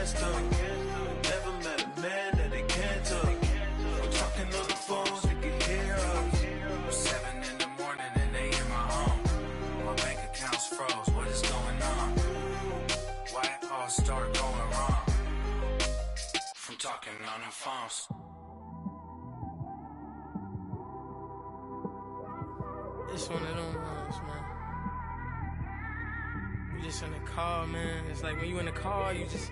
against them. Never met a man that they can't tell. We're talking on the phones, they can hear us. 7 in the morning and they in my home. My bank account's froze, what is going on? Why it all start going wrong? From talking on the phones. It's one of them ones, man. You just in the car, man. It's like when you in the car, you just...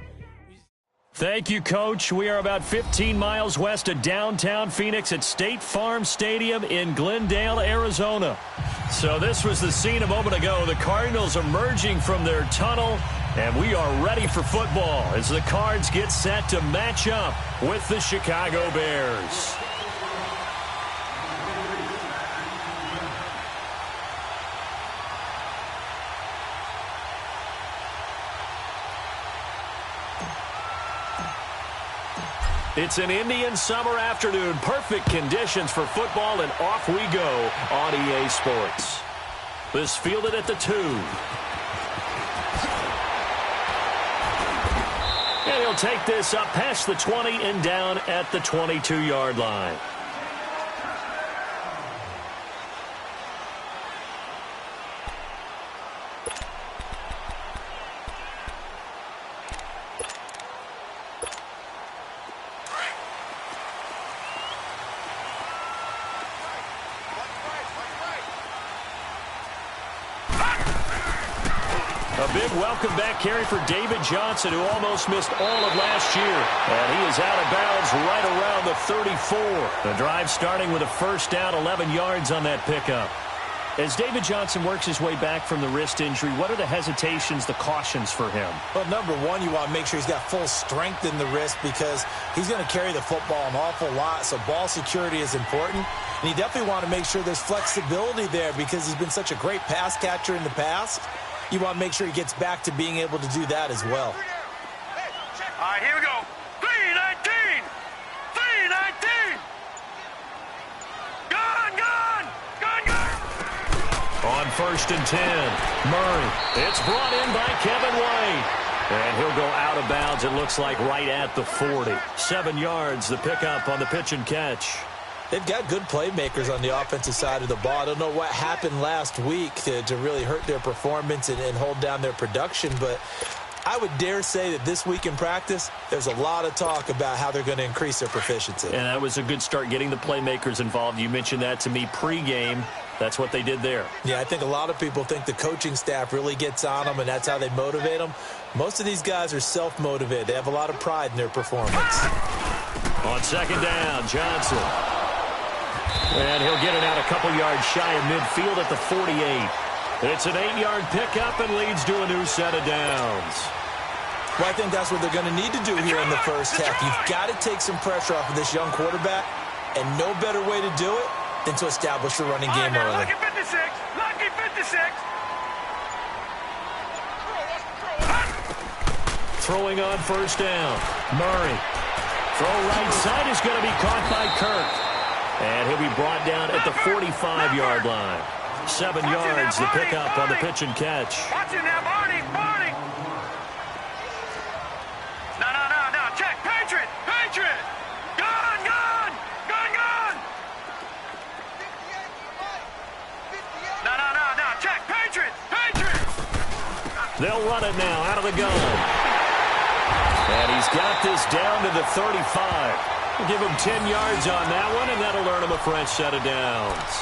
Thank you, Coach. We are about 15 miles west of downtown Phoenix at State Farm Stadium in Glendale, Arizona. So this was the scene a moment ago. The Cardinals emerging from their tunnel, and we are ready for football as the Cards get set to match up with the Chicago Bears. It's an Indian summer afternoon. Perfect conditions for football, and off we go on EA Sports. This fielded at the 2. And he'll take this up past the 20 and down at the 22-yard line. A big welcome back carry for David Johnson, who almost missed all of last year. And he is out of bounds right around the 34. The drive starting with a first down, 11 yards on that pickup. As David Johnson works his way back from the wrist injury, what are the hesitations, the cautions for him? Well, number one, you want to make sure he's got full strength in the wrist because he's going to carry the football an awful lot, so ball security is important. And you definitely want to make sure there's flexibility there because he's been such a great pass catcher in the past. You want to make sure he gets back to being able to do that as well. All right, here we go. 3-19! 3-19! Gone, gone! Gone, gone! On 1st and 10, Murray. It's brought in by Kevin White. And he'll go out of bounds, it looks like, right at the 40. 7 yards, the pickup on the pitch and catch. They've got good playmakers on the offensive side of the ball. I don't know what happened last week to really hurt their performance and hold down their production, but I would dare say that this week in practice, there's a lot of talk about how they're going to increase their proficiency. And that was a good start, getting the playmakers involved. You mentioned that to me pregame. That's what they did there. Yeah, I think a lot of people think the coaching staff really gets on them, and that's how they motivate them. Most of these guys are self-motivated. They have a lot of pride in their performance. On 2nd down, Johnson. And he'll get it out a couple yards shy of midfield at the 48. It's an 8-yard pickup and leads to a new set of downs. Well, I think that's what they're going to need to do here in the first half. You've got to take some pressure off of this young quarterback, and no better way to do it than to establish the running game early. Lucky 56! Lucky 56! Throwing on 1st down, Murray. Throw right side is going to be caught by Kirk. And he'll be brought down at the 45-yard line. 7 yards, the pickup on the pitch and catch. Watch it now, Barney! Barney! No, check! Patriot! Patriot! Gone, gone! Gone, gone! No, check! Patriot! Patriot! They'll run it now out of the gun. And he's got this down to the 35. We'll give him 10 yards on that one, and that'll earn him a fresh set of downs.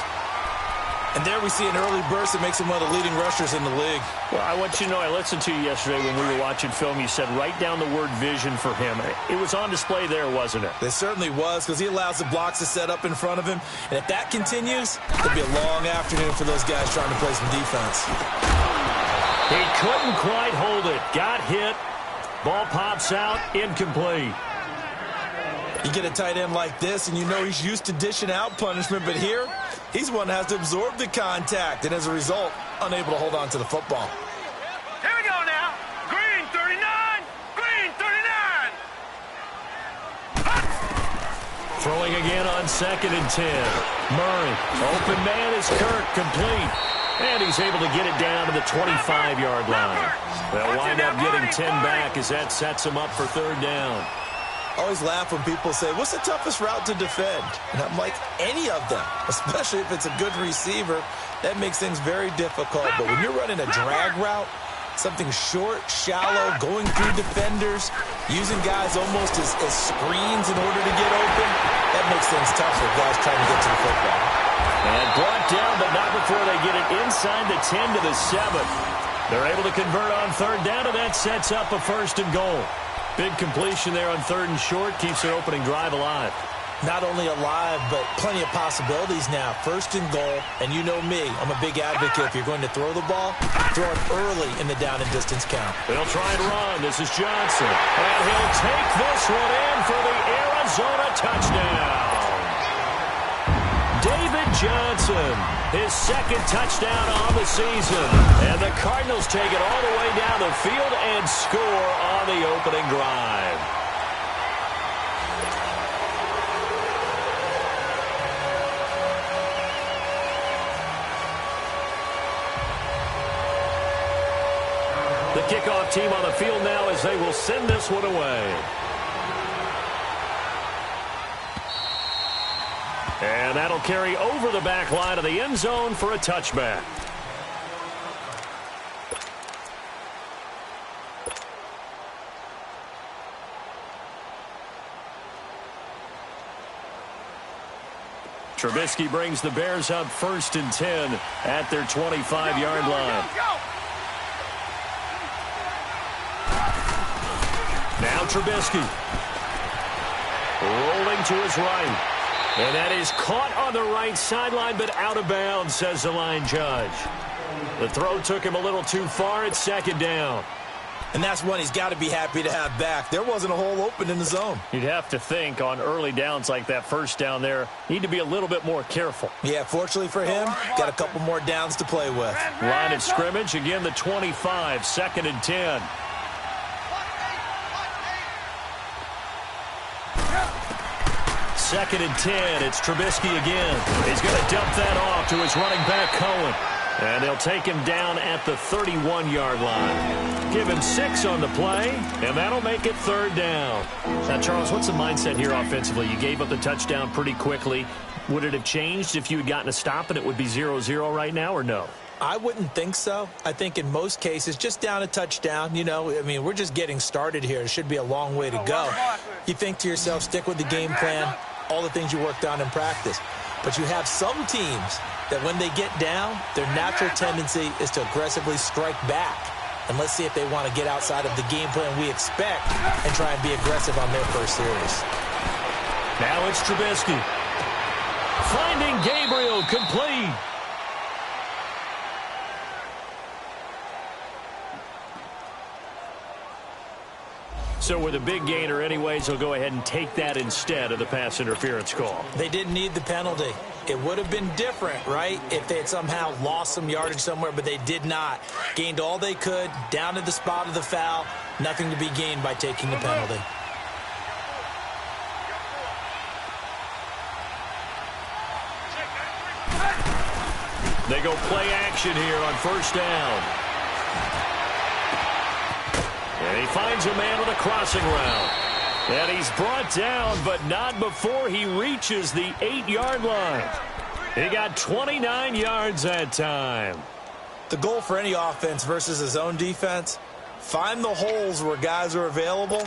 And there we see an early burst that makes him one of the leading rushers in the league. Well, I want you to know, I listened to you yesterday when we were watching film. You said write down the word vision for him. It was on display there, wasn't it? It certainly was, because he allows the blocks to set up in front of him. And if that continues, it'll be a long afternoon for those guys trying to play some defense. He couldn't quite hold it. Got hit. Ball pops out. Incomplete. You get a tight end like this, and you know he's used to dishing out punishment, but here, he's one that has to absorb the contact, and as a result, unable to hold on to the football. Here we go now. Green 39. Green 39. Throwing again on 2nd and 10. Murray. Open man is Kirk. Complete. And he's able to get it down to the 25-yard line. They'll wind up getting 10 back as that sets him up for third down. I always laugh when people say, what's the toughest route to defend? And I'm like, any of them, especially if it's a good receiver. That makes things very difficult. But when you're running a drag route, something short, shallow, going through defenders, using guys almost as screens in order to get open, that makes things tough for guys trying to get to the football. And brought down, but not before they get it inside the 10 to the 7. They're able to convert on third down, and that sets up a first and goal. Big completion there on third and short, keeps their opening drive alive. Not only alive, but plenty of possibilities now. First and goal, and you know me, I'm a big advocate. If you're going to throw the ball, throw it early in the down and distance count. They'll try and run. This is Johnson. And he'll take this one in for the Arizona touchdown. David Johnson, his second touchdown on the season. And the Cardinals take it all the way down the field and score on the opening drive. The kickoff team on the field now as they will send this one away. And that'll carry over the back line of the end zone for a touchback. Trubisky brings the Bears up 1st and 10 at their 25-yard line. Now Trubisky. Rolling to his right. And that is caught on the right sideline, but out of bounds, says the line judge. The throw took him a little too far. It's second down. And that's one he's got to be happy to have back. There wasn't a hole open in the zone. You'd have to think on early downs like that first down there, need to be a little bit more careful. Yeah, fortunately for him, got a couple more downs to play with. Line of scrimmage, again the 25, 2nd and 10. Second and 10. It's Trubisky again. He's going to dump that off to his running back, Cohen. And they'll take him down at the 31-yard line. Give him 6 on the play, and that'll make it third down. Now, Charles, what's the mindset here offensively? You gave up the touchdown pretty quickly. Would it have changed if you had gotten a stop and it would be 0-0 right now, or no? I wouldn't think so. I think in most cases, just down a touchdown, you know, I mean, we're just getting started here. It should be a long way to go. You think to yourself, stick with the game plan, all the things you worked on in practice. But you have some teams that when they get down, their natural tendency is to aggressively strike back. And let's see if they want to get outside of the game plan we expect and try and be aggressive on their first series. Now it's Trubisky. Finding Gabriel, complete. So with a big gainer anyways, they'll go ahead and take that instead of the pass interference call. They didn't need the penalty. It would have been different, right, if they had somehow lost some yardage somewhere, but they did not. Gained all they could, down to the spot of the foul. Nothing to be gained by taking the penalty. They go play action here on first down. And he finds a man with a crossing route. And he's brought down, but not before he reaches the 8-yard line. He got 29 yards that time. The goal for any offense versus his own defense, find the holes where guys are available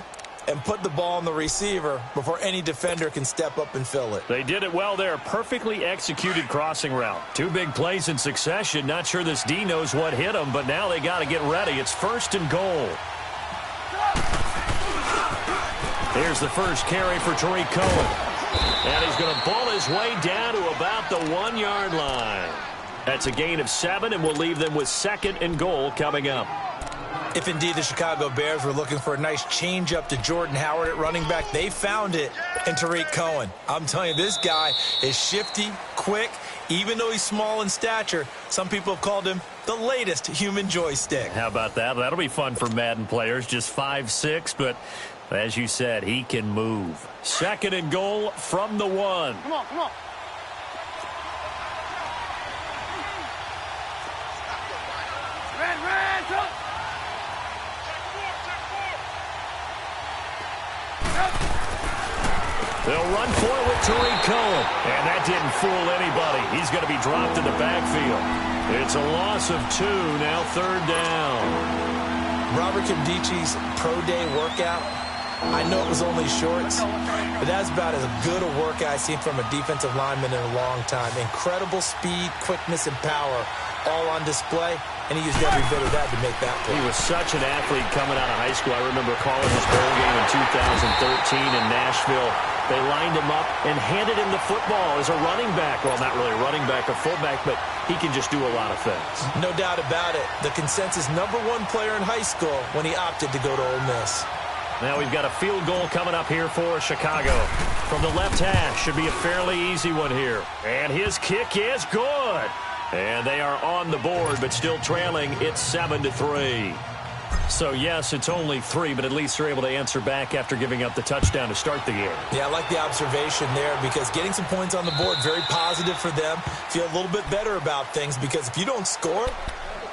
and put the ball on the receiver before any defender can step up and fill it. They did it well there. Perfectly executed crossing route. 2 big plays in succession. Not sure this D knows what hit him, but now they got to get ready. It's 1st and goal. Here's the first carry for Tariq Cohen. And he's going to ball his way down to about the 1-yard line. That's a gain of 7, and we'll leave them with 2nd and goal coming up. If indeed the Chicago Bears were looking for a nice change-up to Jordan Howard at running back, they found it in Tariq Cohen. I'm telling you, this guy is shifty, quick. Even though he's small in stature, some people have called him the latest human joystick. How about that? That'll be fun for Madden players. Just 5'6", but as you said, he can move. 2nd and goal from the 1. Come on, come on. They'll run for it with Tariq Cohen. And that didn't fool anybody. He's going to be dropped in the backfield. It's a loss of 2, now 3rd down. Robert Nkemdiche's pro day workout, I know it was only shorts, but that's about as good a workout I've seen from a defensive lineman in a long time. Incredible speed, quickness, and power all on display, and he used every bit of that to make that play. He was such an athlete coming out of high school. I remember calling his bowl game in 2013 in Nashville. They lined him up and handed him the football as a running back. Well, not really a running back, a fullback, but he can just do a lot of things. No doubt about it. The consensus #1 player in high school when he opted to go to Ole Miss. Now we've got a field goal coming up here for Chicago. From the left hash, should be a fairly easy one here. And his kick is good. And they are on the board, but still trailing. It's 7-3. So, yes, it's only 3, but at least they're able to answer back after giving up the touchdown to start the game. Yeah, I like the observation there because getting some points on the board, very positive for them. Feel a little bit better about things because if you don't score,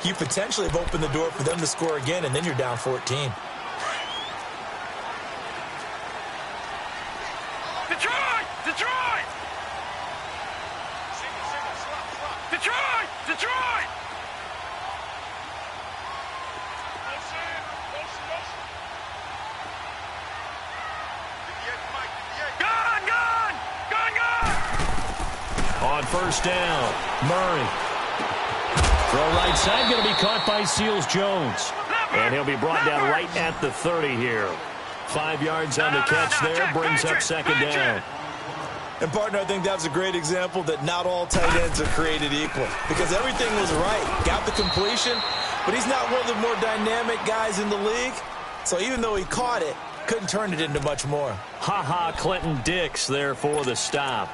you potentially have opened the door for them to score again, and then you're down 14. Detroit! Detroit! Detroit! Detroit! Gone! Gone! Gone! Gone! On 1st down, Murray. Throw right side, going to be caught by Seals-Jones. And he'll be brought down right at the 30 here. 5 yards on the catch there, brings up 2nd down. And, partner, I think that's a great example that not all tight ends are created equal because everything was right. Got the completion, but he's not one of the more dynamic guys in the league. So even though he caught it, couldn't turn it into much more. Ha-ha, Clinton Dix there for the stop.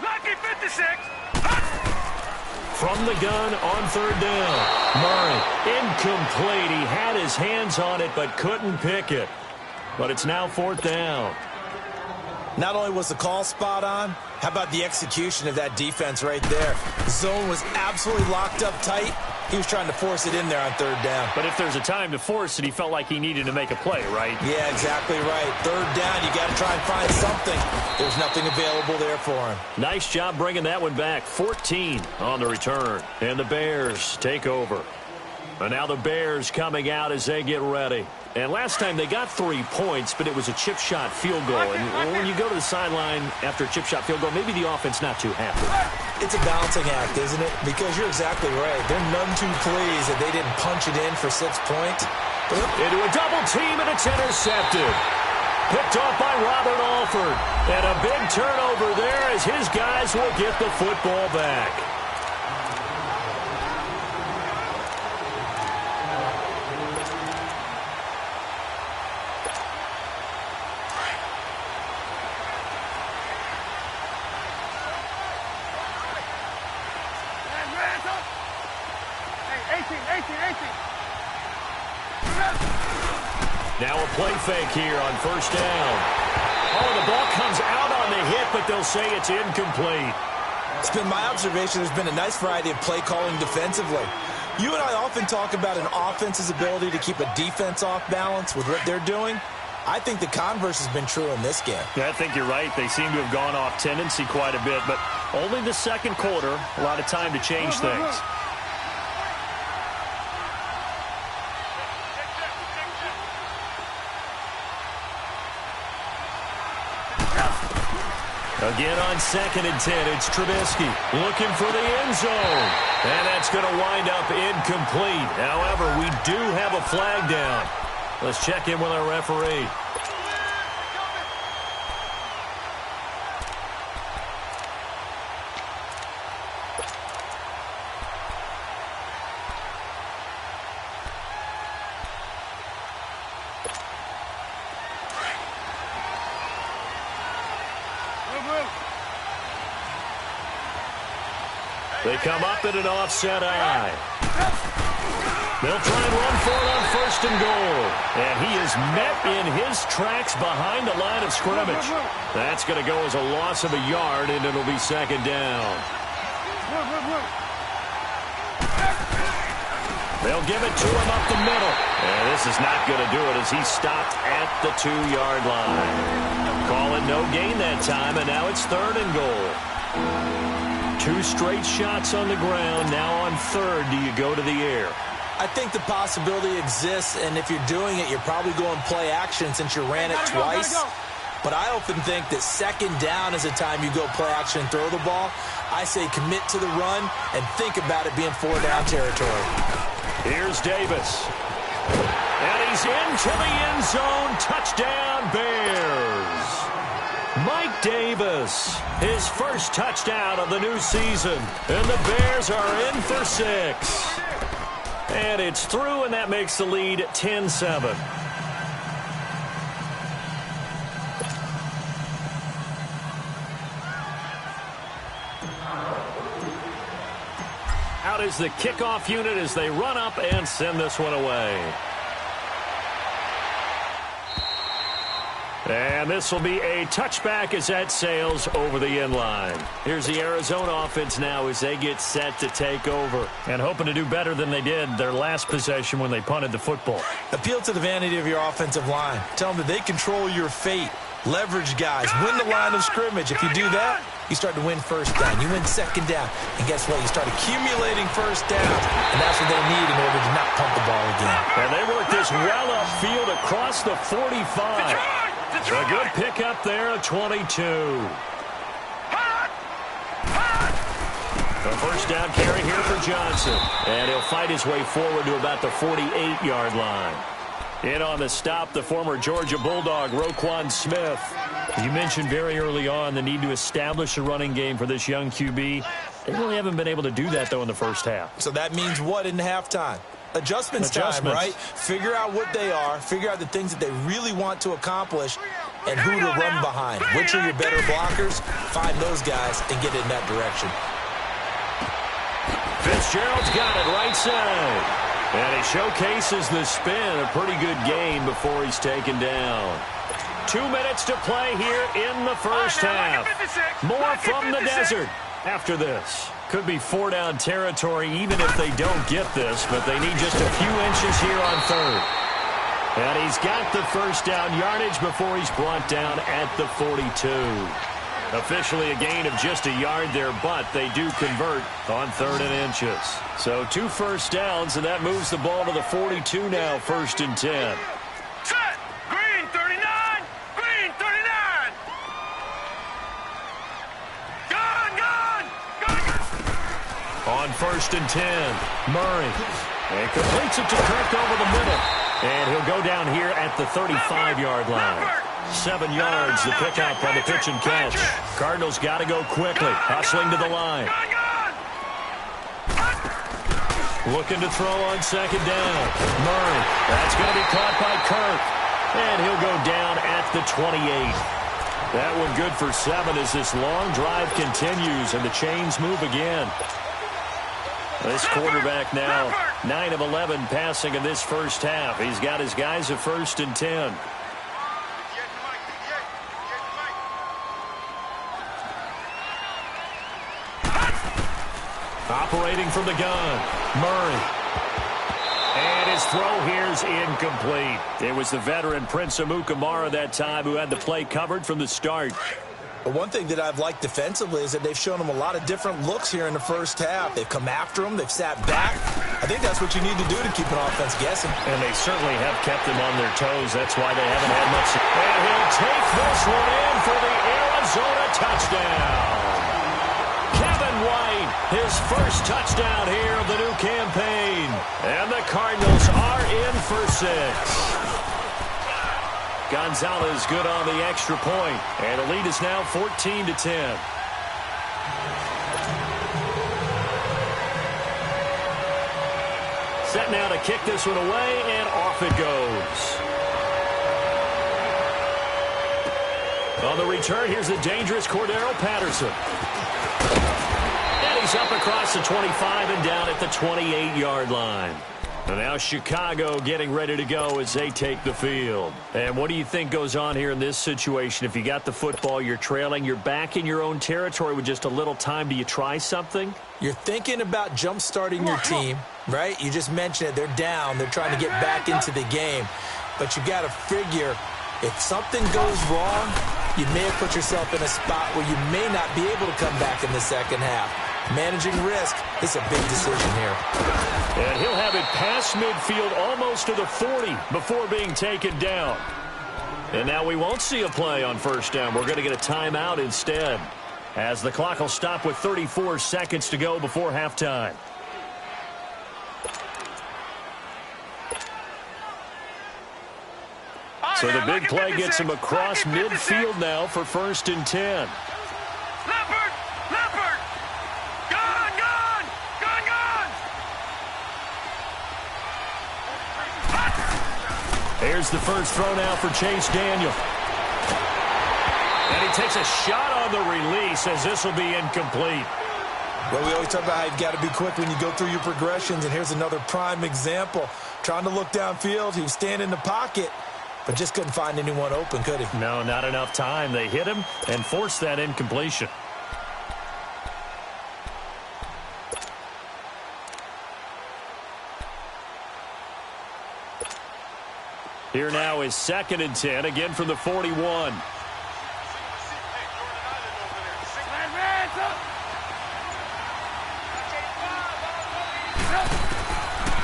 Lucky 56. From the gun on 3rd down. Murray, incomplete. He had his hands on it but couldn't pick it. But it's now 4th down. Not only was the call spot on, how about the execution of that defense right there? The zone was absolutely locked up tight. He was trying to force it in there on 3rd down. But if there's a time to force it, he felt like he needed to make a play, right? Yeah, exactly right. 3rd down, you got to try and find something. There's nothing available there for him. Nice job bringing that one back. 14 on the return. And the Bears take over. And now the Bears coming out as they get ready. And last time they got 3 points, but it was a chip shot field goal. And when you go to the sideline after a chip shot field goal, maybe the offense not too happy. It's a balancing act, isn't it? Because you're exactly right. They're none too pleased that they didn't punch it in for 6 points. Into a double team, and it's intercepted. Picked off by Robert Alford. And a big turnover there as his guys will get the football back. Now a play fake here on 1st down. Oh, the ball comes out on the hit, but they'll say it's incomplete. It's been my observation there's been a nice variety of play calling defensively. You and I often talk about an offense's ability to keep a defense off balance with what they're doing. I think the converse has been true in this game. Yeah, I think you're right. They seem to have gone off tendency quite a bit, but only the 2nd quarter, a lot of time to change things. Again on 2nd and 10, it's Trubisky looking for the end zone. And that's going to wind up incomplete. However, we do have a flag down. Let's check in with our referee. They come up at an offset eye. They'll try and run for it on 1st first and goal. And he is met in his tracks behind the line of scrimmage. That's going to go as a loss of a yard, and it'll be second down. They'll give it to him up the middle. And this is not going to do it as he's stopped at the 2-yard line. Call it no gain that time, and now it's third and goal. 2 straight shots on the ground. Now on third, do you go to the air? I think the possibility exists, and if you're doing it, you're probably going play action since you ran it twice. But I often think that second down is a time you go play action and throw the ball. I say commit to the run and think about it being 4-down territory. Here's Davis. And he's into the end zone. Touchdown, Bears. Mike Davis, his first touchdown of the new season. And the Bears are in for 6. And it's through, and that makes the lead 10-7. Out is the kickoff unit as they run up and send this one away. And this will be a touchback as that sails over the end line. Here's the Arizona offense now as they get set to take over. And hoping to do better than they did their last possession when they punted the football. Appeal to the vanity of your offensive line. Tell them that they control your fate. Leverage guys. Win the line of scrimmage. If you do that, you start to win first down. You win second down. And guess what? You start accumulating first downs. And that's what they need in order to not pump the ball again. And they work this well upfield across the 45. A good pickup there at 22. A first down carry here for Johnson. And he'll fight his way forward to about the 48-yard line. In on the stop, the former Georgia Bulldog, Roquan Smith. You mentioned very early on the need to establish a running game for this young QB. They really haven't been able to do that, though, in the first half. So that means what in halftime? Adjustments time, right? Figure out what they are. Figure out the things that they really want to accomplish and who to run behind. Which are your better blockers? Find those guys and get in that direction. Fitzgerald's got it right side. And he showcases the spin. A pretty good game before he's taken down. 2 minutes to play here in the first half. More from the desert after this. Could be 4-down territory even if they don't get this, but they need just a few inches here on third. And he's got the first down yardage before he's brought down at the 42. Officially a gain of just a yard there, but they do convert on 3rd and inches. So 2 first downs, and that moves the ball to the 42 now, 1st and 10. Set! Green 39! Green 39! Gun! On 1st and 10, Murray. And completes it to Kirk over the middle. And he'll go down here at the 35-yard line. 7 yards, the pickup on the pitch and catch. Cardinals got to go quickly, hustling to the line. Looking to throw on 2nd down. Murray, that's going to be caught by Kirk. And he'll go down at the 28. That one good for 7 as this long drive continues and the chains move again. This quarterback now 9 of 11 passing in this first half. He's got his guys at 1st and 10. Operating from the gun, Murray. And his throw here is incomplete. It was the veteran Prince Amukamara that time who had the play covered from the start. But one thing that I've liked defensively is that they've shown them a lot of different looks here in the first half. They've come after them. They've sat back. I think that's what you need to do to keep an offense guessing. And they certainly have kept them on their toes. That's why they haven't had much. And he'll take this one in for the Arizona touchdown. Kevin White, his first touchdown here of the new campaign. And the Cardinals are in for 6. Gonzalez good on the extra point. And the lead is now 14-10. Set now to kick this one away, and off it goes. On the return, here's the dangerous Cordero Patterson. And he's up across the 25 and down at the 28-yard line. And now Chicago getting ready to go as they take the field. And what do you think goes on here in this situation? If you got the football, you're trailing, you're back in your own territory with just a little time. Do you try something? You're thinking about jump-starting your team, right? You just mentioned it. They're down. They're trying to get back into the game. But you got to figure if something goes wrong, you may have put yourself in a spot where you may not be able to come back in the second half. Managing risk is a big decision here. And he'll have it past midfield almost to the 40 before being taken down. And now we won't see a play on first down. We're going to get a timeout instead, as the clock will stop with 34 seconds to go before halftime. So the big play gets him across midfield now for 1st and 10. Here's the first throw now for Chase Daniel. And he takes a shot on the release as this will be incomplete. Well, we always talk about how you've got to be quick when you go through your progressions, and here's another prime example. Trying to look downfield, he was standing in the pocket, but just couldn't find anyone open, could he? No, not enough time. They hit him and forced that incompletion. Here now is 2nd and 10, again from the 41.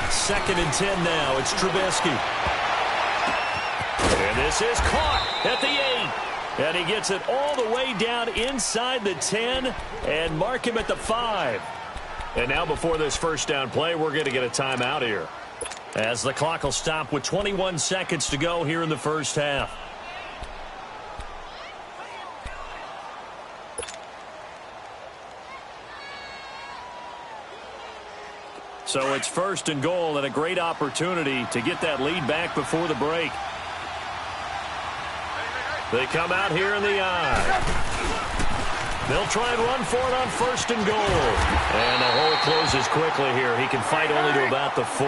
2nd and 10 now. It's Trubisky. And this is caught at the 8. And he gets it all the way down inside the 10 and mark him at the 5. And now before this first down play, we're going to get a timeout here, as the clock will stop with 21 seconds to go here in the first half. So it's 1st and goal, and a great opportunity to get that lead back before the break. They come out here in the eye. They'll try and run for it on 1st and goal. And the hole closes quickly here. He can fight only to about the 4.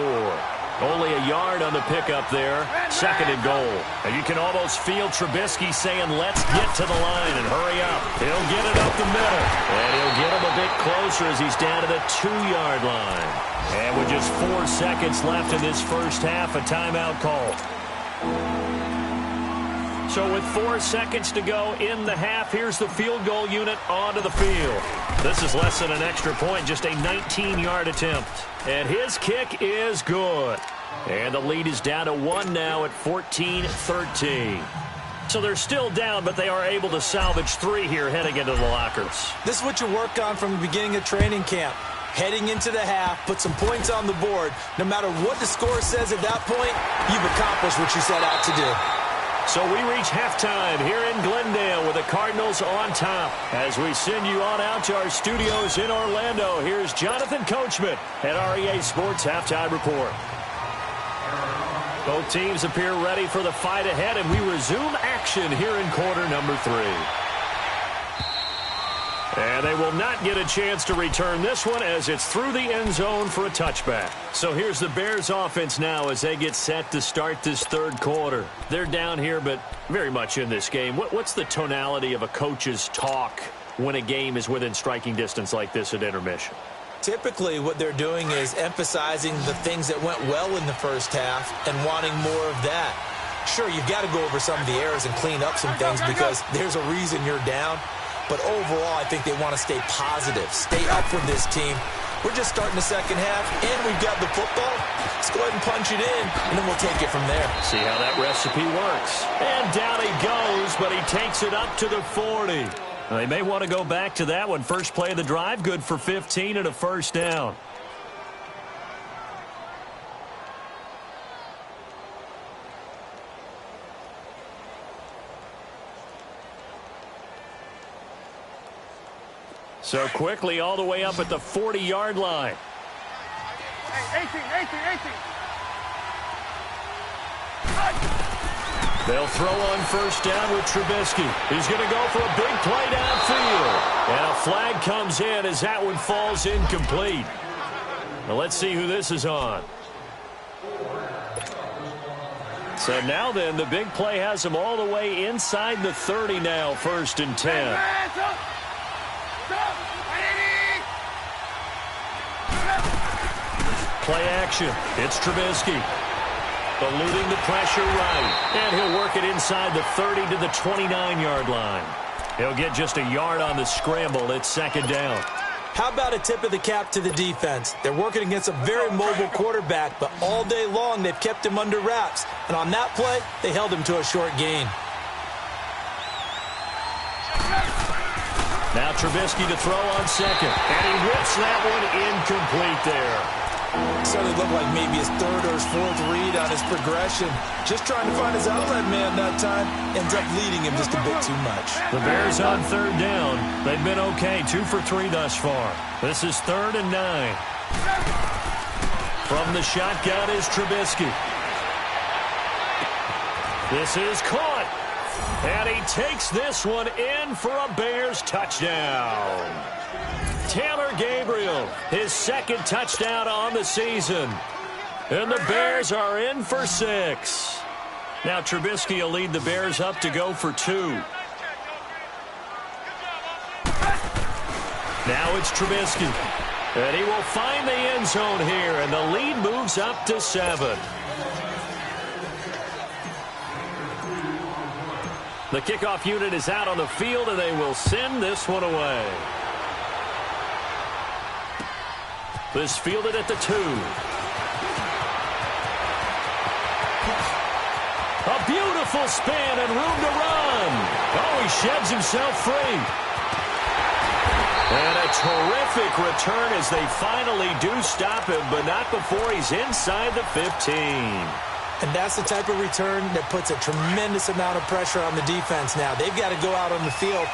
Only a yard on the pickup there. 2nd and goal. And you can almost feel Trubisky saying, let's get to the line and hurry up. He'll get it up the middle. And he'll get him a bit closer as he's down to the 2-yard line. And with just 4 seconds left in this first half, a timeout call. So with 4 seconds to go in the half, here's the field goal unit onto the field. This is less than an extra point, just a 19-yard attempt. And his kick is good. And the lead is down to 1 now at 14-13. So they're still down, but they are able to salvage 3 here heading into the lockers. This is what you work on from the beginning of training camp. Heading into the half, put some points on the board. No matter what the score says at that point, you've accomplished what you set out to do. So we reach halftime here in Glendale with the Cardinals on top. As we send you on out to our studios in Orlando, here's Jonathan Coachman at REA Sports Halftime Report. Both teams appear ready for the fight ahead, and we resume action here in quarter number 3. And they will not get a chance to return this one as it's through the end zone for a touchback. So here's the Bears offense now as they get set to start this third quarter. They're down here, but very much in this game. What's the tonality of a coach's talk when a game is within striking distance like this at intermission? Typically, what they're doing is emphasizing the things that went well in the first half and wanting more of that. Sure, you've got to go over some of the errors and clean up some things because there's a reason you're down. But overall, I think they want to stay positive, stay up for this team. We're just starting the second half, and we've got the football. Let's go ahead and punch it in, and then we'll take it from there. See how that recipe works. And down he goes, but he takes it up to the 40. They may want to go back to that one. First play of the drive, good for 15 and a first down. So quickly all the way up at the 40-yard line. 18. They'll throw on first down with Trubisky. He's going to go for a big play downfield. And a flag comes in as that one falls incomplete. Now let's see who this is on. So now then, the big play has him all the way inside the 30 now, 1st and 10. Play action. It's Trubisky. Eluding the pressure right. And he'll work it inside the 30 to the 29-yard line. He'll get just a yard on the scramble. It's 2nd down. How about a tip of the cap to the defense? They're working against a very mobile quarterback, but all day long they've kept him under wraps. And on that play, they held him to a short gain. Now Trubisky to throw on 2nd. And he whips that one incomplete there. Certainly looked like maybe his 3rd or his 4th read on his progression. Just trying to find his outlet man that time. Ends up leading him just a bit too much. The Bears on 3rd down. They've been okay, 2 for 3 thus far. This is 3rd and 9. From the shotgun is Trubisky. This is caught. And he takes this one in for a Bears touchdown. Taylor Gabriel, his 2nd touchdown on the season. And the Bears are in for 6. Now Trubisky will lead the Bears up to go for 2. Now it's Trubisky. And he will find the end zone here, and the lead moves up to 7. The kickoff unit is out on the field, and they will send this one away. This fielded at the 2. A beautiful spin and room to run. Oh, he sheds himself free. And a terrific return as they finally do stop him, but not before he's inside the 15. And that's the type of return that puts a tremendous amount of pressure on the defense now. They've got to go out on the field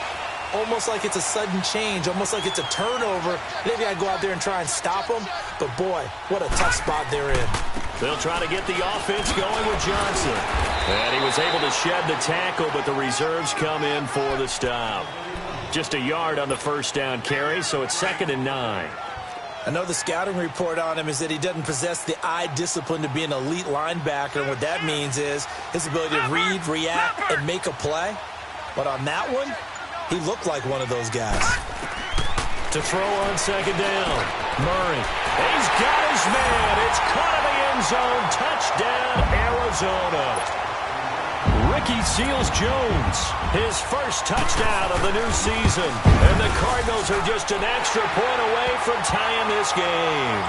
almost like it's a sudden change, almost like it's a turnover. They've got to go out there and try and stop them. But, boy, what a tough spot they're in. They'll try to get the offense going with Johnson. And he was able to shed the tackle, but the reserves come in for the stop. Just a yard on the 1st down carry, so it's 2nd and 9. I know the scouting report on him is that he doesn't possess the eye discipline to be an elite linebacker. And what that means is his ability to read, react, and make a play. But on that one, he looked like one of those guys. To throw on 2nd down. Murray. He's got his man. It's caught in the end zone. Touchdown, Arizona. Ricky Seals-Jones, his 1st touchdown of the new season. And the Cardinals are just an extra point away from tying this game.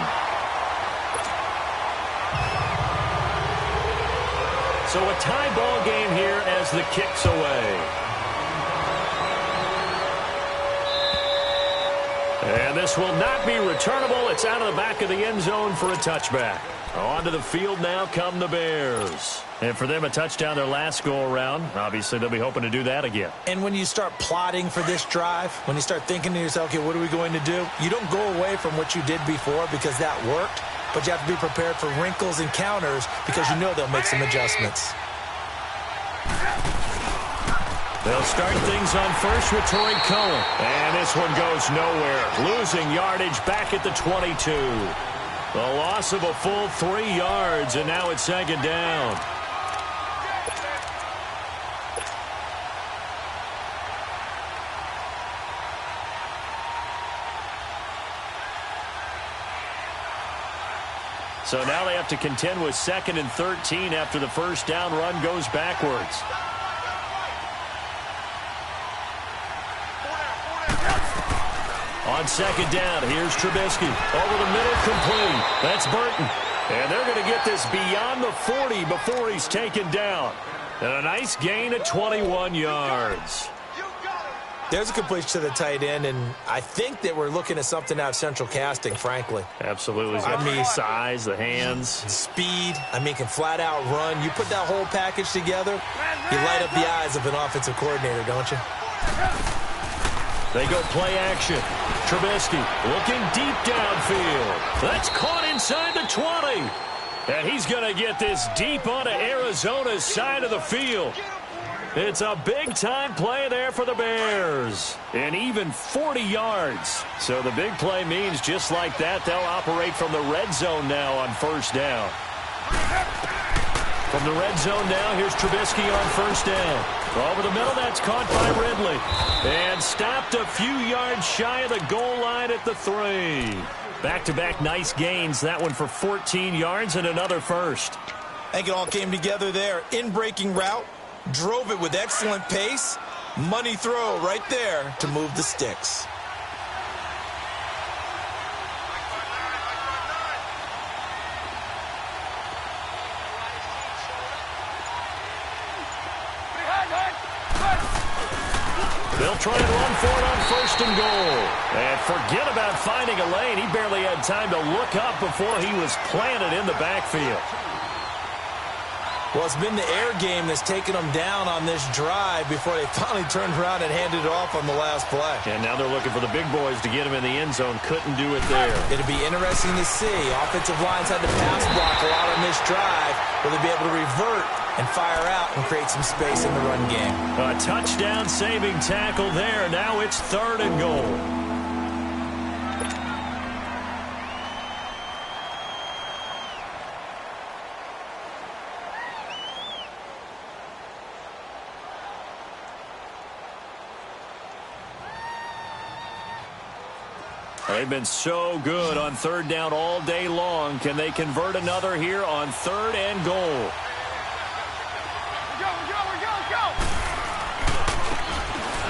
So a tie ball game here as the kick's away. And this will not be returnable. It's out of the back of the end zone for a touchback. Onto the field now come the Bears. And for them, a touchdown their last go-around. Obviously, they'll be hoping to do that again. And when you start plotting for this drive, when you start thinking to yourself, okay, what are we going to do? You don't go away from what you did before because that worked, but you have to be prepared for wrinkles and counters because you know they'll make some adjustments. They'll start things on 1st with Torrey Cohen. And this one goes nowhere. Losing yardage back at the 22. The loss of a full 3 yards, and now it's 2nd down. So now they have to contend with 2nd and 13 after the 1st down run goes backwards. On 2nd down, here's Trubisky. Over the middle, complete. That's Burton. And they're going to get this beyond the 40 before he's taken down. And a nice gain of 21 yards. There's a completion to the tight end, and I think that we're looking at something out of central casting, frankly. Absolutely. He's got the size, the hands. Speed. Can flat out run. You put that whole package together, you light up the eyes of an offensive coordinator, don't you? They go play action. Trubisky looking deep downfield. That's caught inside the 20. And he's going to get this deep onto Arizona's side of the field. It's a big-time play there for the Bears. And even 40 yards. So the big play means just like that, they'll operate from the red zone now on 1st down. From the red zone now, here's Trubisky on first down. Over the middle, that's caught by Ridley. And stopped a few yards shy of the goal line at the 3. Back-to-back nice gains. That one for 14 yards and another first. I think it all came together there. In-breaking route, drove it with excellent pace. Money throw right there to move the sticks. They'll try and run for it on first and goal. And forget about finding a lane. He barely had time to look up before he was planted in the backfield. Well, it's been the air game that's taken them down on this drive before they finally turned around and handed it off on the last play. And now they're looking for the big boys to get him in the end zone. Couldn't do it there. It'll be interesting to see. Offensive lines had to pass block a lot on this drive. Will they be able to revert and fire out and create some space in the run game? A touchdown saving tackle there. Now it's 3rd and goal. They've been so good on 3rd down all day long. Can they convert another here on 3rd and goal?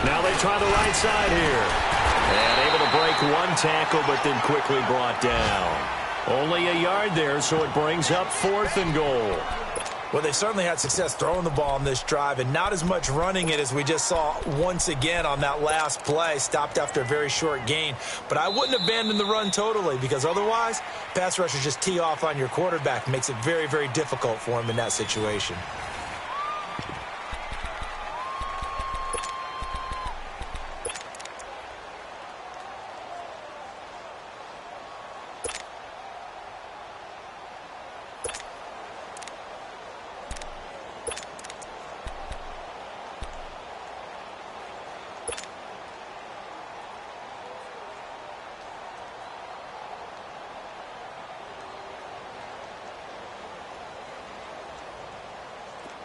Now they try the right side here. And able to break one tackle, but then quickly brought down. Only a yard there, so it brings up 4th and goal. Well, they certainly had success throwing the ball on this drive and not as much running it as we just saw once again on that last play. Stopped after a very short gain. But I wouldn't abandon the run totally because otherwise, pass rushers just tee off on your quarterback. Makes it very, very difficult for him in that situation.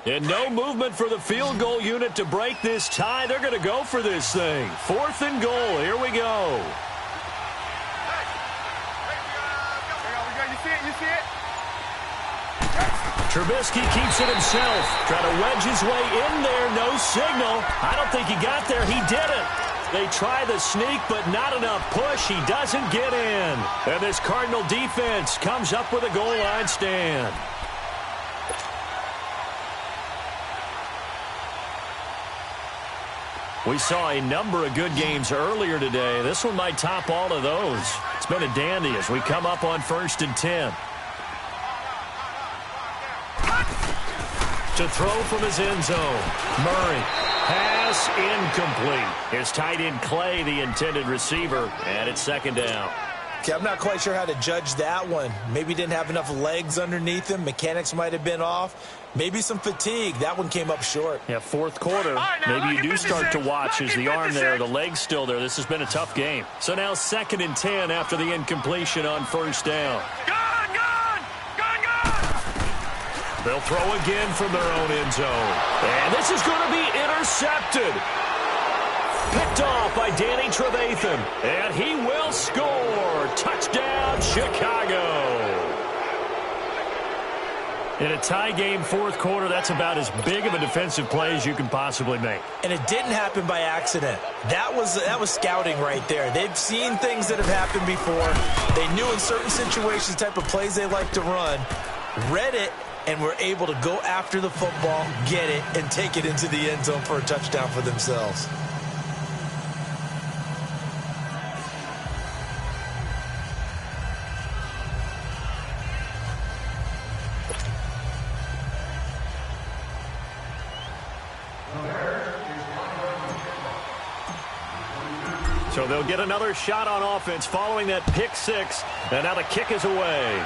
And no movement for the field goal unit to break this tie. They're going to go for this thing. 4th and goal. Here we go. You see it? Trubisky keeps it himself. Trying to wedge his way in there. No signal. I don't think he got there. He didn't. They try the sneak, but not enough push. He doesn't get in. And this Cardinal defense comes up with a goal line stand. We saw a number of good games earlier today. This one might top all of those. It's been a dandy as we come up on 1st and 10. To throw from his end zone. Murray. Pass incomplete. His tight end Clay, the intended receiver, and it's 2nd down. Okay, I'm not quite sure how to judge that one. Maybe he didn't have enough legs underneath him. Mechanics might have been off. Maybe some fatigue. That one came up short. Yeah, 4th quarter. Maybe you do start to watch as the arm there, the leg's still there. This has been a tough game. So now 2nd and 10 after the incompletion on 1st down. Gone! They'll throw again from their own end zone. And this is going to be intercepted. Picked off by Danny Trevathan. And he will score. Touchdown, Chicago. In a tie game, 4th quarter, that's about as big of a defensive play as you can possibly make. And it didn't happen by accident. That was scouting right there. They've seen things that have happened before. They knew in certain situations the type of plays they like to run, read it, and were able to go after the football, get it, and take it into the end zone for a touchdown for themselves. So they'll get another shot on offense following that pick 6. And now the kick is away.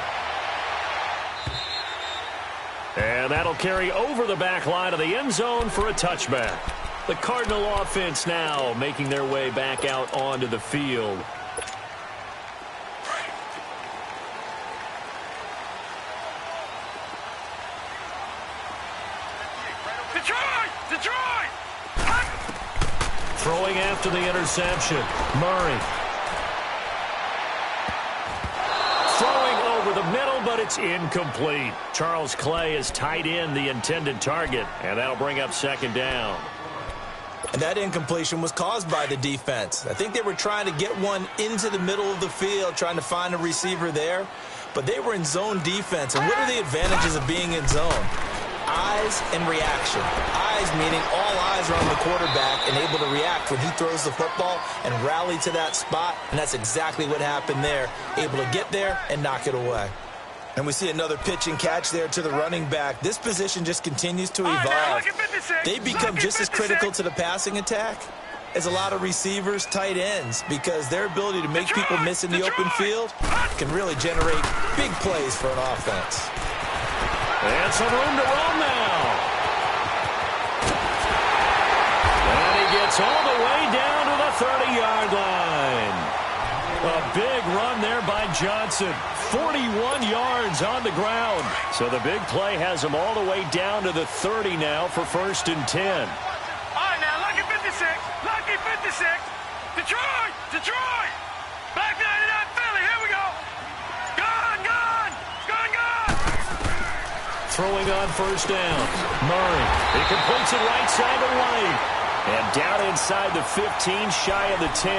And that'll carry over the back line of the end zone for a touchback. The Cardinal offense now making their way back out onto the field. Throwing after the interception. Murray. Throwing over the middle, but it's incomplete. Charles Clay is tight in the intended target, and that'll bring up second down. And that incompletion was caused by the defense. I think they were trying to get one into the middle of the field, trying to find a receiver there. But they were in zone defense. And what are the advantages of being in zone? Eyes and reaction. Eyes meaning all eyes are on the quarterback and able to react when he throws the football and rally to that spot. And that's exactly what happened there. Able to get there and knock it away. And we see another pitch and catch there to the running back. This position just continues to evolve. They become just as critical to the passing attack as a lot of receivers, tight ends, because their ability to make people miss in the open field can really generate big plays for an offense. And some room to roam now. And he gets all the way down to the 30-yard line. A big run there by Johnson. 41 yards on the ground. So the big play has him all the way down to the 30 now for 1st and 10. All right, now, lucky 56. Lucky 56. Detroit! Detroit! Back 99 Philly. Here we go. Gone, gone. Gone, gone. Throwing on 1st down. Murray. He completes it right side to White. And down inside the 15, shy of the 10.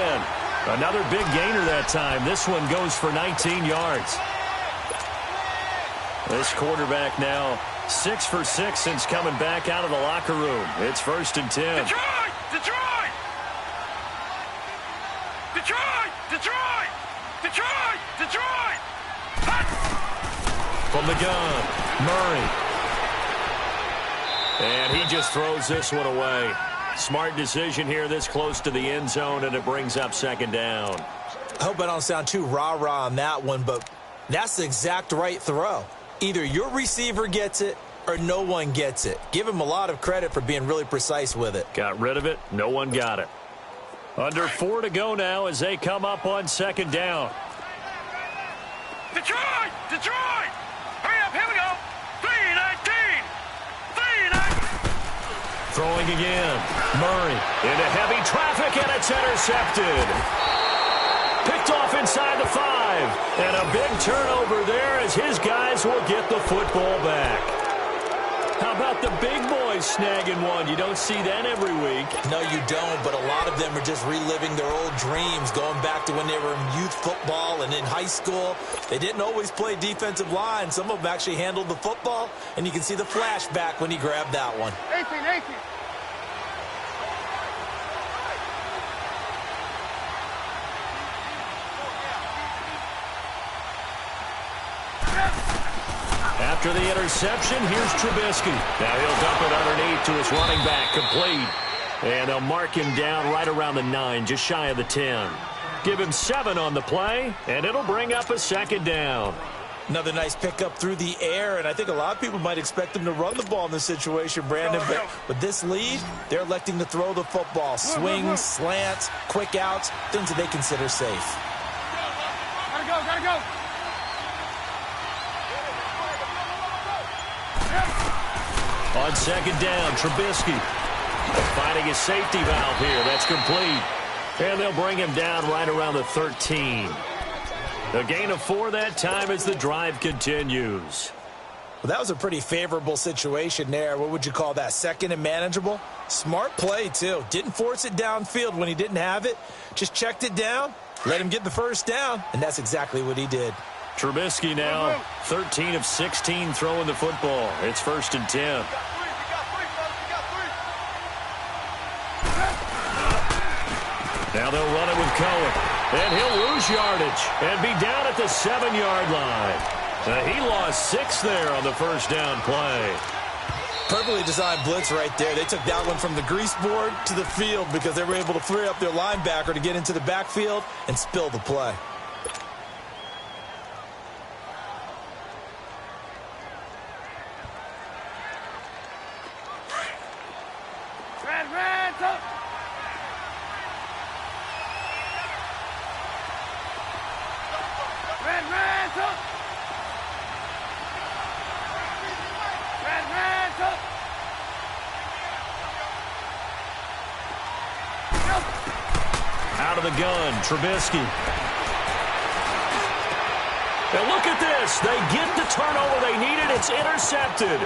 Another big gainer that time. This one goes for 19 yards. This quarterback now 6 for 6 since coming back out of the locker room. It's 1st and 10. Detroit! Detroit! Detroit! Detroit! Detroit! Detroit! Hot! From the gun, Murray. And he just throws this one away. Smart decision here this close to the end zone, and it brings up 2nd down. I hope I don't sound too rah-rah on that one, but that's the exact right throw. Either your receiver gets it or no one gets it. Give him a lot of credit for being really precise with it. Got rid of it. No one got it. Under 4 to go now as they come up on 2nd down. Detroit! Detroit! Hurry up, here we go. 3-19. 3-19. Throwing again. Murray into heavy traffic, and it's intercepted. Picked off inside the 5. And a big turnover there as his guys will get the football back. How about the big boys snagging one? You don't see that every week. No, you don't, but a lot of them are just reliving their old dreams, going back to when they were in youth football and in high school. They didn't always play defensive line. Some of them actually handled the football, and you can see the flashback when he grabbed that one. 18. After the interception, here's Trubisky. Now he'll dump it underneath to his running back, complete. And they'll mark him down right around the 9, just shy of the 10. Give him 7 on the play, and it'll bring up a 2nd down. Another nice pickup through the air, and I think a lot of people might expect him to run the ball in this situation, Brandon. But with this lead, they're electing to throw the football. Swings, slants, quick outs, things that they consider safe. Gotta go. On 2nd down, Trubisky finding his safety valve here. That's complete. And they'll bring him down right around the 13. A gain of 4 that time as the drive continues. Well, that was a pretty favorable situation there. What would you call that? 2nd and manageable? Smart play, too. Didn't force it downfield when he didn't have it. Just checked it down, let him get the 1st down, and that's exactly what he did. Trubisky now 13 of 16 throwing the football. It's 1st and 10. Now they'll run it with Cohen. And he'll lose yardage and be down at the 7-yard line. He lost 6 there on the 1st down play. Perfectly designed blitz right there. They took that one from the grease board to the field because they were able to free up their linebacker to get into the backfield and spill the play. Out of the gun, Trubisky. And look at this. They get the turnover they needed. It's intercepted.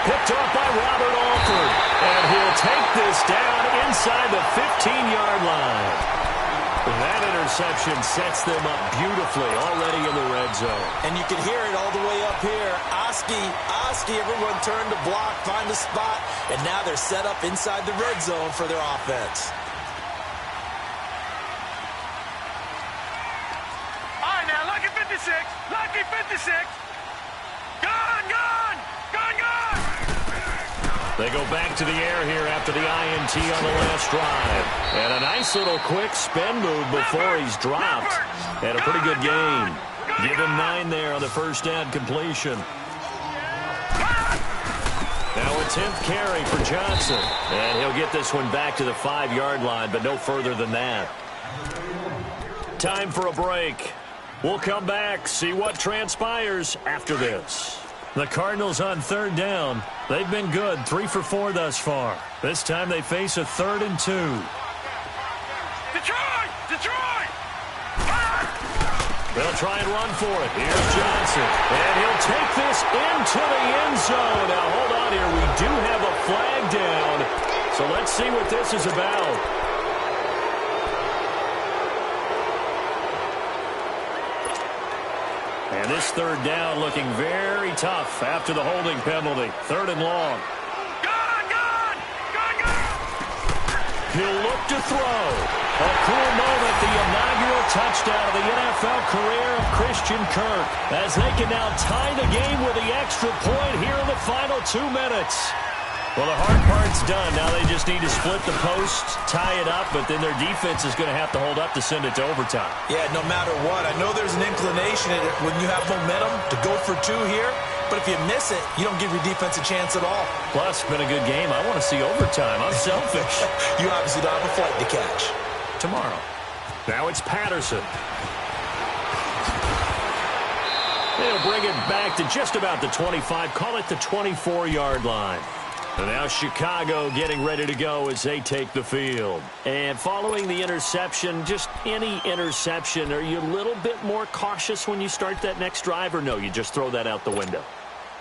Picked off by Robert Alford. And he'll take this down inside the 15-yard line. That interception sets them up beautifully already in the red zone. And you can hear it all the way up here. Oski, everyone turned to block, find a spot, and now they're set up inside the red zone for their offense. All right, now, lucky 56. Lucky 56. Gone, gone, gone, gone. They go back to the air here after the INT on the last drive. And a nice little quick spin move before he's dropped. And a pretty good gain. Give him 9 there on the first down completion. Now a 10th carry for Johnson. And he'll get this one back to the 5-yard line, but no further than that. Time for a break. We'll come back, see what transpires after this. The Cardinals on third down. They've been good, 3 for 4 thus far. This time they face a 3rd and 2. Detroit! Detroit! They'll try and run for it. Here's Johnson. And he'll take this into the end zone. Now, hold on here. We do have a flag down. So let's see what this is about. And this third down looking very tough after the holding penalty. 3rd and long. Gone, gone, gone, gone. He'll look to throw. A cool moment, the inaugural touchdown of the NFL career of Christian Kirk, as they can now tie the game with the extra point here in the final 2 minutes. Well, the hard part's done. Now they just need to split the post, tie it up, but then their defense is going to have to hold up to send it to overtime. Yeah, no matter what. I know there's an inclination when you have momentum to go for 2 here, but if you miss it, you don't give your defense a chance at all. Plus, it's been a good game. I want to see overtime. I'm selfish. You obviously don't have a flight to catch. Tomorrow. Now it's Patterson. They'll bring it back to just about the 25. Call it the 24-yard line. And now Chicago getting ready to go as they take the field. And following the interception, just any interception, are you a little bit more cautious when you start that next drive, or no, you just throw that out the window?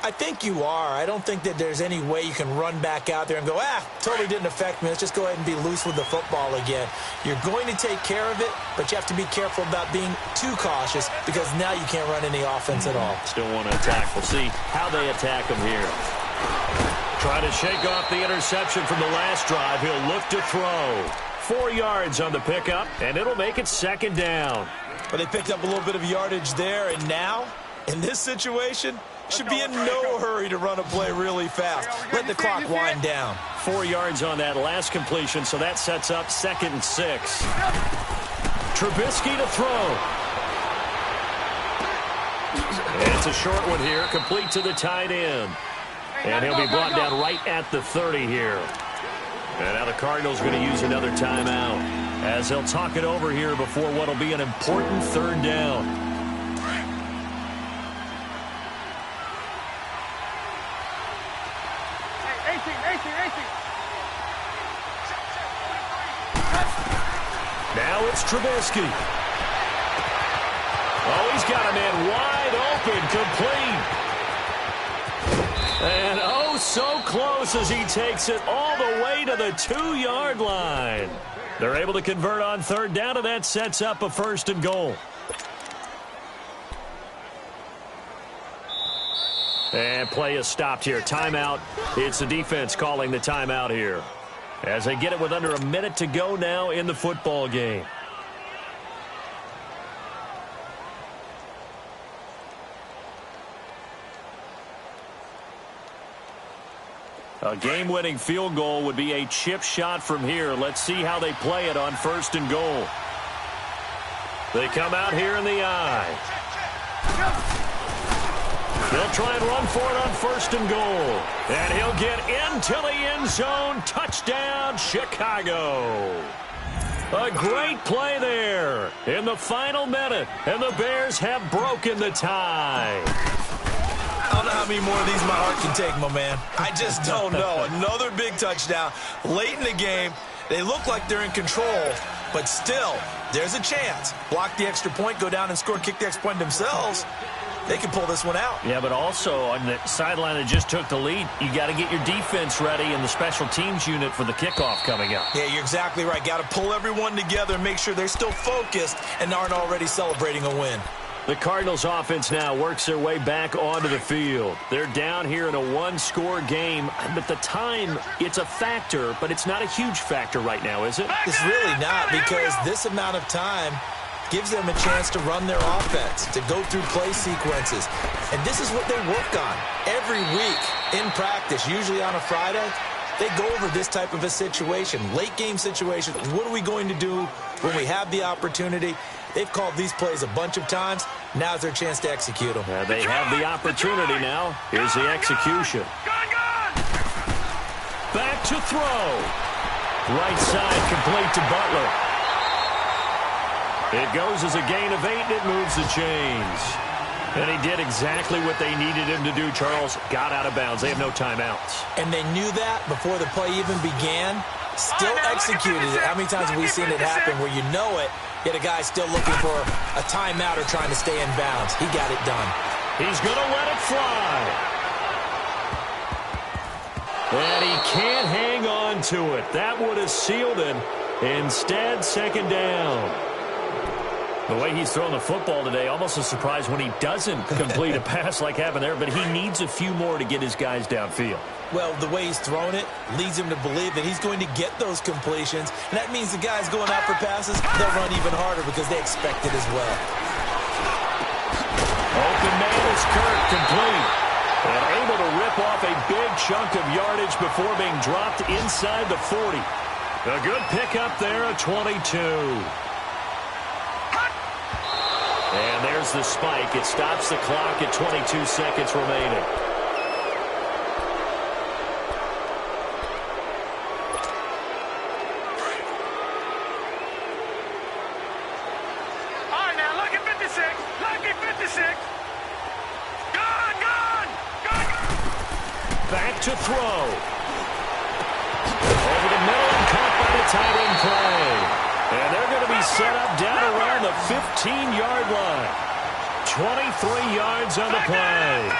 I think you are. I don't think that there's any way you can run back out there and go, totally didn't affect me. Let's just go ahead and be loose with the football again. You're going to take care of it, but you have to be careful about being too cautious because now you can't run any offense at all. Still want to attack. We'll see how they attack them here. Try to shake off the interception from the last drive. He'll look to throw. 4 yards on the pickup, and it'll make it 2nd down. But they picked up a little bit of yardage there, and now, in this situation, should be in no hurry to run a play really fast. Let the clock wind down. 4 yards on that last completion, so that sets up 2nd and 6. Trubisky to throw. And it's a short one here, complete to the tight end. And he'll be brought down right at the 30 here. And now the Cardinals are going to use another timeout as they'll talk it over here before what will be an important 3rd down. Now it's Trubisky. Oh, he's got a man wide open, complete. And oh, so close as he takes it all the way to the 2-yard line. They're able to convert on 3rd down, and that sets up a 1st and goal. And play is stopped here. Timeout. It's the defense calling the timeout here, as they get it with under a minute to go now in the football game. A game-winning field goal would be a chip shot from here. Let's see how they play it on 1st and goal. They come out here in the eye. They'll try and run for it on 1st and goal. And he'll get into the end zone. Touchdown, Chicago. A great play there in the final minute. And the Bears have broken the tie. I don't know how many more of these my heart can take, my man. I just don't know. Another big touchdown late in the game. They look like they're in control, But still, there's a chance. Block the extra point, go down and score, kick the extra point themselves. They can pull this one out. Yeah, but also on the sideline that just took the lead, you got to get your defense ready and the special teams unit for the kickoff coming up. Yeah, you're exactly right. Got to pull everyone together and make sure they're still focused and aren't already celebrating a win. The Cardinals offense now works their way back onto the field. They're down here in a one-score game, but the time, it's a factor, but it's not a huge factor right now, is it? It's really not, because this amount of time gives them a chance to run their offense, to go through play sequences. And this is what they work on every week in practice, usually on a Friday. They go over this type of a situation, late-game situation. What are we going to do when we have the opportunity? They've called these plays a bunch of times. Now's their chance to execute them. They have the opportunity now. Here's the execution. Back to throw. Right side complete to Butler. It goes as a gain of 8, and it moves the chains. And he did exactly what they needed him to do, Charles. Got out of bounds. They have no timeouts. And they knew that before the play even began. Still executed it. How many times have we seen it happen where you know it, yet a guy's still looking for a timeout or trying to stay in bounds? He got it done. He's going to let it fly. And he can't hang on to it. That would have sealed it. Instead, second down. The way he's throwing the football today, almost a surprise when he doesn't complete a pass like happened there, but he needs a few more to get his guys downfield. Well, the way he's thrown it leads him to believe that he's going to get those completions, and that means the guys going out for passes, they'll run even harder because they expect it as well. Open man is Kirk, complete. And able to rip off a big chunk of yardage before being dropped inside the 40. A good pickup there, a 22. And there's the spike. It stops the clock at 22 seconds remaining. All right, now, lucky 56. Lucky 56. Gone, gone, gone. Back to throw. Over the middle and caught by the tight end play. And they're going to be set up down around the 15-yard line. 23 yards on the play.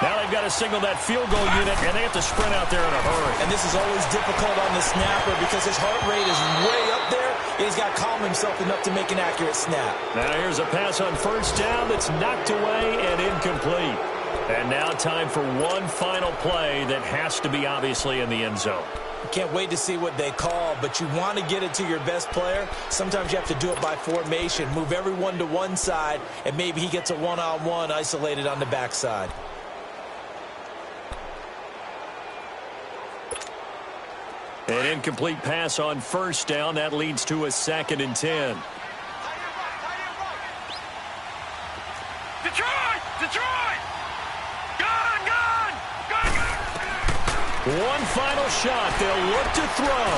Now they've got to signal that field goal unit, and they have to sprint out there in a hurry. And this is always difficult on the snapper because his heart rate is way up there, and he's got to calm himself enough to make an accurate snap. Now here's a pass on first down that's knocked away and incomplete. And now time for one final play that has to be obviously in the end zone. Can't wait to see what they call, but you want to get it to your best player. Sometimes you have to do it by formation. Move everyone to one side, and maybe he gets a one-on-one isolated on the backside. An incomplete pass on first down. That leads to a 2nd and 10. Detroit! Detroit! Gone, gone, gone, gone. One final shot. They'll look to throw.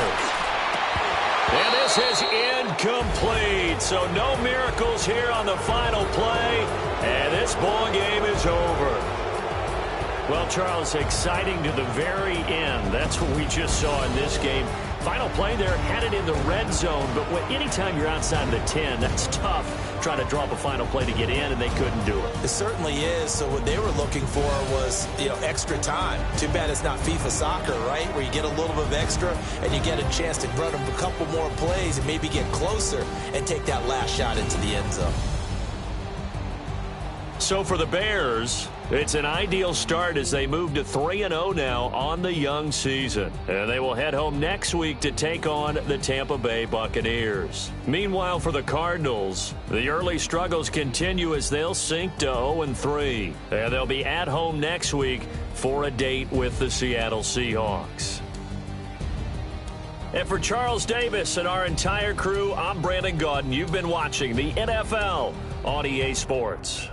And this is incomplete. So no miracles here on the final play. And this ball game is over. Well, Charles, exciting to the very end. That's what we just saw in this game. Final play there, had it in the red zone. But anytime you're outside of the 10, that's tough. Trying to draw up a final play to get in, and they couldn't do it. It certainly is. So what they were looking for was, extra time. Too bad it's not FIFA soccer, right? Where you get a little bit of extra, and you get a chance to run a couple more plays and maybe get closer and take that last shot into the end zone. So for the Bears, it's an ideal start as they move to 3-0 now on the young season. And they will head home next week to take on the Tampa Bay Buccaneers. Meanwhile, for the Cardinals, the early struggles continue as they'll sink to 0-3. And they'll be at home next week for a date with the Seattle Seahawks. And for Charles Davis and our entire crew, I'm Brandon Gaudin. You've been watching the NFL on EA Sports.